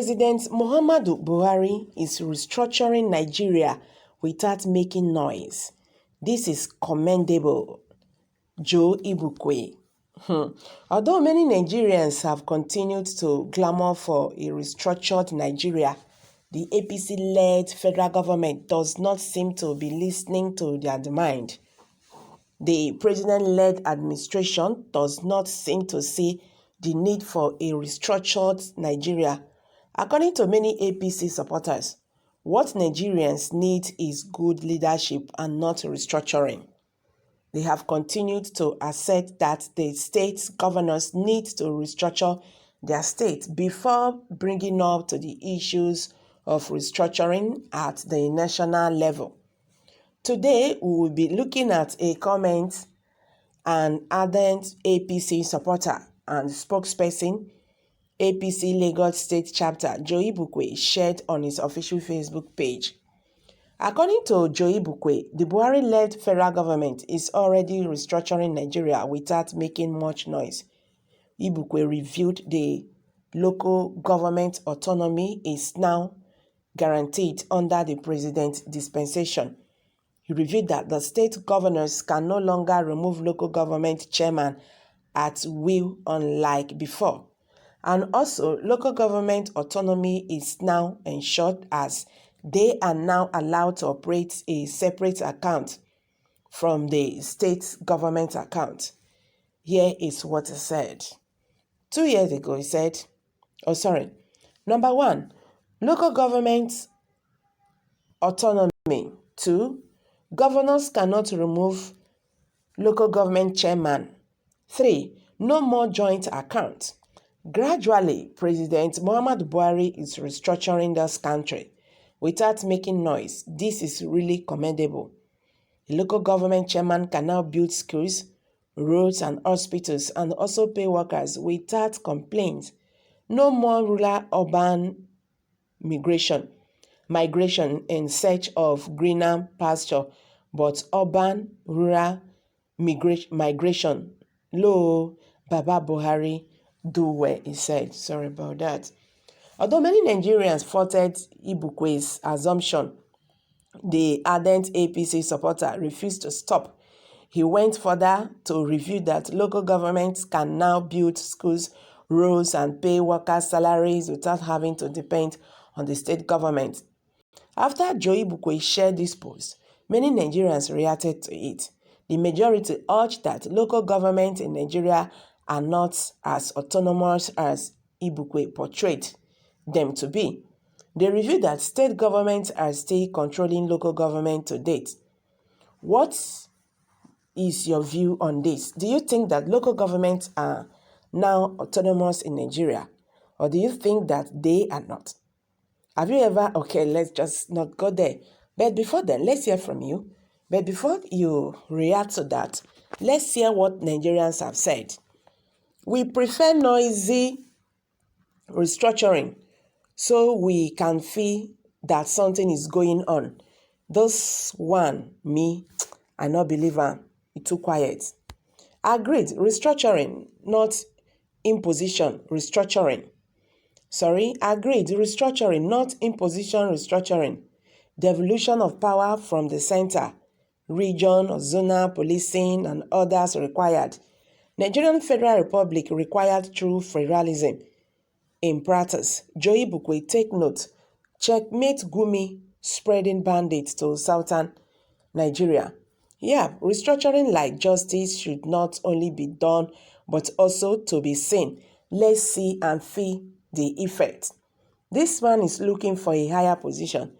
President Muhammadu Buhari is restructuring Nigeria without making noise. This is commendable. Joe Igbokwe. Although many Nigerians have continued to clamor for a restructured Nigeria, the APC-led federal government does not seem to be listening to their demand. The president-led administration does not seem to see the need for a restructured Nigeria. According to many APC supporters, what Nigerians need is good leadership and not restructuring. They have continued to assert that the state governors need to restructure their state before bringing up to the issues of restructuring at the national level. Today, we will be looking at a comment an ardent APC supporter and spokesperson, APC Lagos State Chapter, Joe Igbokwe, shared on his official Facebook page. According to Joe Igbokwe, the Buhari-led federal government is already restructuring Nigeria without making much noise. Igbokwe revealed the local government autonomy is now guaranteed under the president's dispensation. He revealed that the state governors can no longer remove local government chairman at will unlike before. And also, local government autonomy is now ensured as they are now allowed to operate a separate account from the state government account. Here is what he said. 2 years ago, he said, number one, local government autonomy. 2, governors cannot remove local government chairman. 3, no more joint account. Gradually, President Muhammadu Buhari is restructuring this country without making noise. This is really commendable. The local government chairman can now build schools, roads, and hospitals and also pay workers without complaints. No more rural-urban migration in search of greener pasture, but urban-rural migration. Lo, Baba Buhari, do where he said. Sorry about that. Although many Nigerians faulted Igbokwe's assumption, the ardent APC supporter refused to stop. He went further to reveal that local governments can now build schools, roads, and pay workers' salaries without having to depend on the state government. After Joe Igbokwe shared this post, many Nigerians reacted to it. The majority urged that local governments in Nigeria are not as autonomous as Igbokwe portrayed them to be. They revealed that state governments are still controlling local government to date. What is your view on this? Do you think that local governments are now autonomous in Nigeria? Or do you think that they are not? Have you ever... Okay, let's just not go there. But before then, let's hear from you. But before you react to that, let's hear what Nigerians have said. We prefer noisy restructuring so we can feel that something is going on. This one, me, I not believe her. It's too quiet. Agreed, restructuring, not imposition, restructuring. Agreed, restructuring, not imposition, restructuring. Devolution of power from the center, region, zonal policing, and others required. Nigerian Federal Republic required true federalism. In practice, Joe Igbokwe, take note, checkmate Gumi spreading bandits to southern Nigeria. Yeah, restructuring like justice should not only be done, but also to be seen. Let's see and feel the effect. This man is looking for a higher position.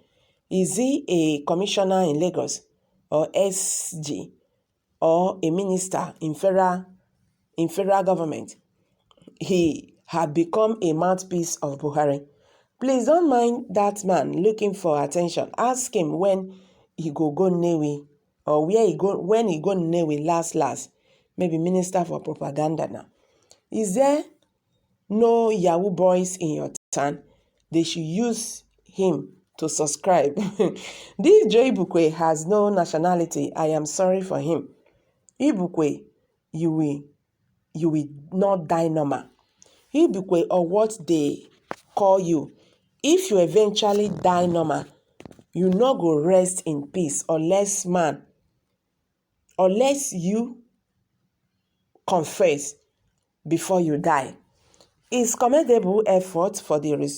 Is he a commissioner in Lagos, or SG, or a minister in federal government? He had become a mouthpiece of Buhari. Please don't mind that man looking for attention. Ask him when he go Nnewi, or when he go Nnewi last. Maybe minister for propaganda now. Is there no Yahoo boys in your town? They should use him to subscribe. This Joe Igbokwe has no nationality. I am sorry for him. Igbokwe, you will not die normal. Igbokwe, or what they call you, If you eventually die normal, you no go rest in peace unless you confess before you die. It's commendable effort for the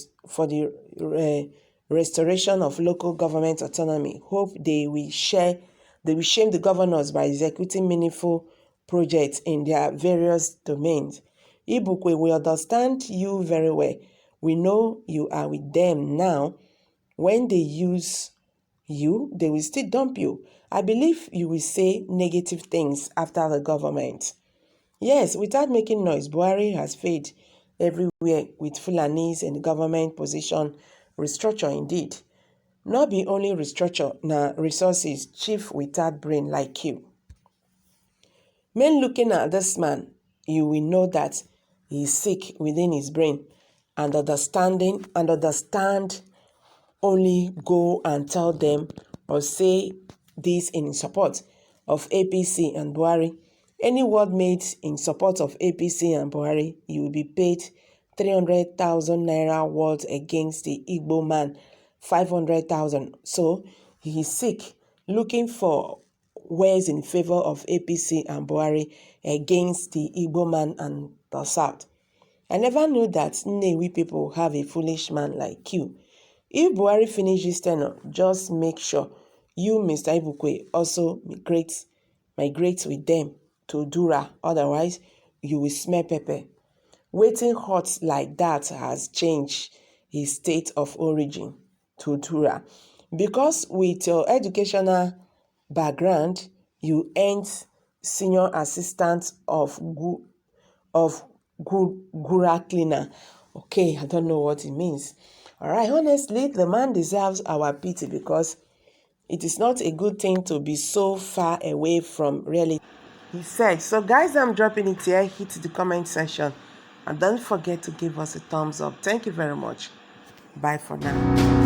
restoration of local government autonomy. Hope they will shame the governors by executing meaningful projects in their various domains. Igbokwe, we understand you very well. We know you are with them now. When they use you, they will still dump you. I believe you will say negative things after the government. Yes, without making noise, Buhari has failed everywhere with Fulanis and government position restructure indeed. Not be only restructure, na resources chief without brain like you. Men looking at this man, you will know that he is sick within his brain and understand only go and tell them or say this in support of APC and Buhari. Any word made in support of APC and Buhari, you will be paid 300,000 naira words against the Igbo man, 500,000. So he is sick, looking for words in favor of APC and Buhari against the Igbo man and the South. I never knew that Nnewi people have a foolish man like you. If Buhari finishes tenure, just make sure you, Mr. Igbokwe, also migrate with them to Dura. Otherwise, you will smell pepper. Waiting hot like that has changed his state of origin to Dura. Because with your educational background, you earned senior assistant of Gura cleaner. Okay, I don't know what it means. All right, honestly, the man deserves our pity because it is not a good thing to be so far away from reality. He said, so guys, I'm dropping it here. Hit the comment section and don't forget to give us a thumbs up. Thank you very much. Bye for now.